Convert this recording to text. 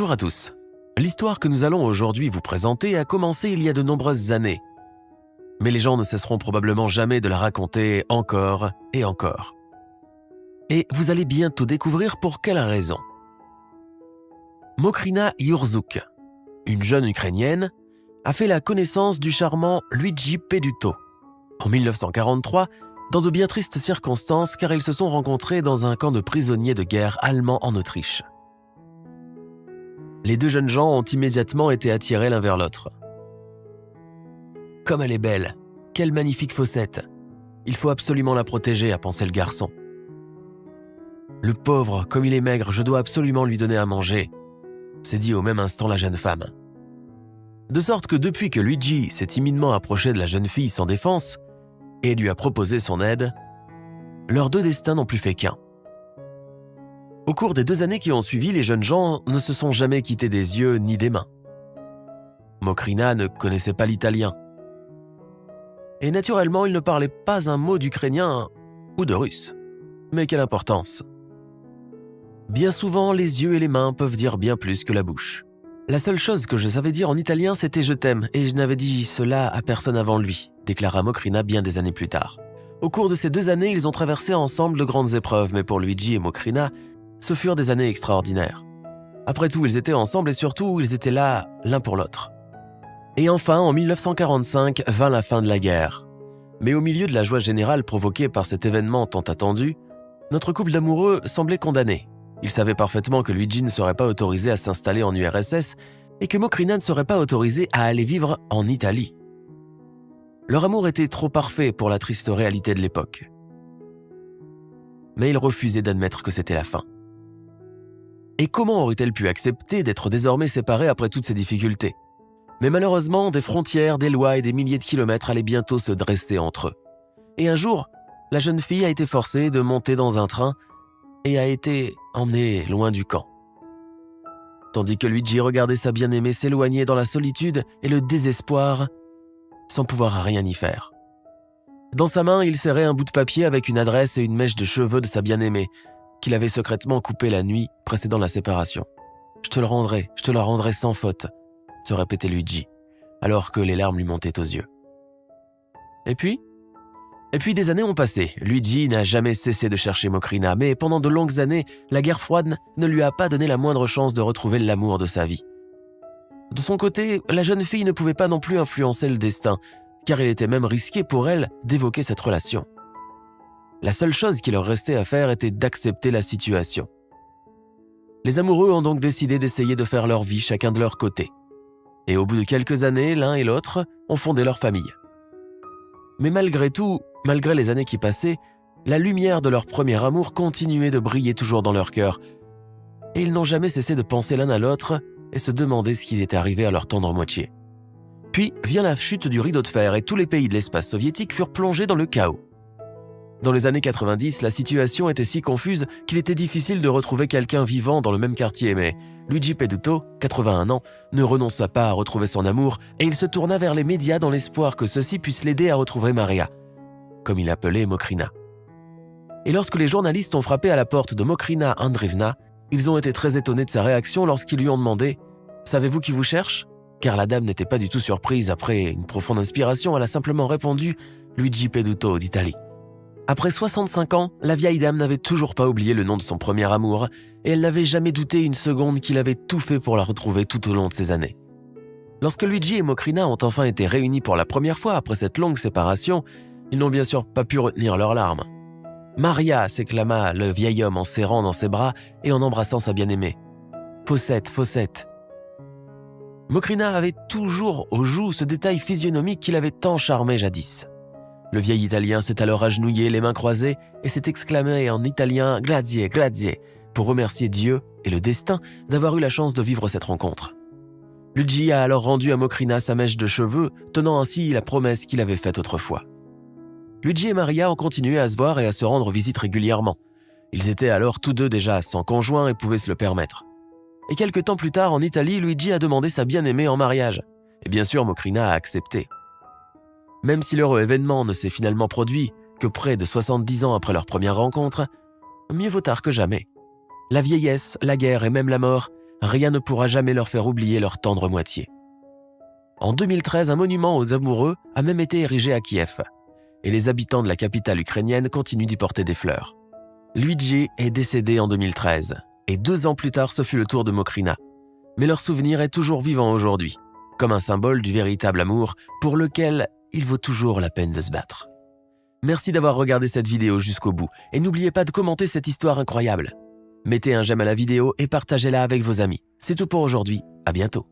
Bonjour à tous. L'histoire que nous allons aujourd'hui vous présenter a commencé il y a de nombreuses années. Mais les gens ne cesseront probablement jamais de la raconter encore et encore. Et vous allez bientôt découvrir pour quelle raison. Mokrina Yurzuk, une jeune Ukrainienne, a fait la connaissance du charmant Luigi Peduto en 1943 dans de bien tristes circonstances car ils se sont rencontrés dans un camp de prisonniers de guerre allemand en Autriche. Les deux jeunes gens ont immédiatement été attirés l'un vers l'autre. « Comme elle est belle, quelle magnifique fossette. Il faut absolument la protéger », a pensé le garçon. « Le pauvre, comme il est maigre, je dois absolument lui donner à manger », s'est dit au même instant la jeune femme. De sorte que depuis que Luigi s'est timidement approché de la jeune fille sans défense et lui a proposé son aide, leurs deux destins n'ont plus fait qu'un. Au cours des 2 années qui ont suivi, les jeunes gens ne se sont jamais quittés des yeux ni des mains. Mokrina ne connaissait pas l'italien. Et naturellement, il ne parlait pas un mot d'ukrainien ou de russe. Mais quelle importance! Bien souvent, les yeux et les mains peuvent dire bien plus que la bouche. La seule chose que je savais dire en italien, c'était « je t'aime » et je n'avais dit cela à personne avant lui, déclara Mokrina bien des années plus tard. Au cours de ces 2 années, ils ont traversé ensemble de grandes épreuves, mais pour Luigi et Mokrina, ce furent des années extraordinaires. Après tout, ils étaient ensemble et surtout, ils étaient là l'un pour l'autre. Et enfin, en 1945, vint la fin de la guerre. Mais au milieu de la joie générale provoquée par cet événement tant attendu, notre couple d'amoureux semblait condamné. Ils savaient parfaitement que Luigi ne serait pas autorisé à s'installer en URSS et que Mokrina ne serait pas autorisée à aller vivre en Italie. Leur amour était trop parfait pour la triste réalité de l'époque. Mais ils refusaient d'admettre que c'était la fin. Et comment aurait-elle pu accepter d'être désormais séparée après toutes ces difficultés? Mais malheureusement, des frontières, des lois et des milliers de kilomètres allaient bientôt se dresser entre eux. Et un jour, la jeune fille a été forcée de monter dans un train et a été emmenée loin du camp. Tandis que Luigi regardait sa bien-aimée s'éloigner dans la solitude et le désespoir, sans pouvoir rien y faire. Dans sa main, il serrait un bout de papier avec une adresse et une mèche de cheveux de sa bien-aimée, qu'il avait secrètement coupé la nuit précédant la séparation. « Je te la rendrai sans faute », se répétait Luigi, alors que les larmes lui montaient aux yeux. Et puis des années ont passé. Luigi n'a jamais cessé de chercher Mokrina, mais pendant de longues années, la guerre froide ne lui a pas donné la moindre chance de retrouver l'amour de sa vie. De son côté, la jeune fille ne pouvait pas non plus influencer le destin, car il était même risqué pour elle d'évoquer cette relation. La seule chose qui leur restait à faire était d'accepter la situation. Les amoureux ont donc décidé d'essayer de faire leur vie chacun de leur côté. Et au bout de quelques années, l'un et l'autre ont fondé leur famille. Mais malgré tout, malgré les années qui passaient, la lumière de leur premier amour continuait de briller toujours dans leur cœur. Et ils n'ont jamais cessé de penser l'un à l'autre et se demander ce qui était arrivé à leur tendre moitié. Puis vient la chute du rideau de fer et tous les pays de l'espace soviétique furent plongés dans le chaos. Dans les années 90, la situation était si confuse qu'il était difficile de retrouver quelqu'un vivant dans le même quartier, mais Luigi Peduto, 81 ans, ne renonça pas à retrouver son amour et il se tourna vers les médias dans l'espoir que ceux-ci puissent l'aider à retrouver Maria, comme il appelait Mokrina. Et lorsque les journalistes ont frappé à la porte de Mokrina Andreevna, ils ont été très étonnés de sa réaction lorsqu'ils lui ont demandé « Savez-vous qui vous cherche ?» Car la dame n'était pas du tout surprise. Après une profonde inspiration, elle a simplement répondu « Luigi Peduto d'Italie ». Après 65 ans, la vieille dame n'avait toujours pas oublié le nom de son premier amour et elle n'avait jamais douté une seconde qu'il avait tout fait pour la retrouver tout au long de ces années. Lorsque Luigi et Mokrina ont enfin été réunis pour la première fois après cette longue séparation, ils n'ont bien sûr pas pu retenir leurs larmes. « Maria !» s'exclama le vieil homme en serrant dans ses bras et en embrassant sa bien-aimée. « Fossette, Fossette !» Mokrina avait toujours aux joues ce détail physionomique qui l'avait tant charmé jadis. Le vieil Italien s'est alors agenouillé, les mains croisées, et s'est exclamé en italien « Grazie, grazie » pour remercier Dieu et le destin d'avoir eu la chance de vivre cette rencontre. Luigi a alors rendu à Mokrina sa mèche de cheveux, tenant ainsi la promesse qu'il avait faite autrefois. Luigi et Maria ont continué à se voir et à se rendre visite régulièrement. Ils étaient alors tous deux déjà sans conjoint et pouvaient se le permettre. Et quelque temps plus tard, en Italie, Luigi a demandé sa bien-aimée en mariage. Et bien sûr, Mokrina a accepté. Même si l'heureux événement ne s'est finalement produit que près de 70 ans après leur première rencontre, mieux vaut tard que jamais. La vieillesse, la guerre et même la mort rien ne pourra jamais leur faire oublier leur tendre moitié. En 2013, un monument aux amoureux a même été érigé à Kiev, et les habitants de la capitale ukrainienne continuent d'y porter des fleurs. Luigi est décédé en 2013, et 2 ans plus tard, ce fut le tour de Mokrina. Mais leur souvenir est toujours vivant aujourd'hui, comme un symbole du véritable amour pour lequel il vaut toujours la peine de se battre. Merci d'avoir regardé cette vidéo jusqu'au bout, et n'oubliez pas de commenter cette histoire incroyable. Mettez un j'aime à la vidéo et partagez-la avec vos amis. C'est tout pour aujourd'hui, à bientôt.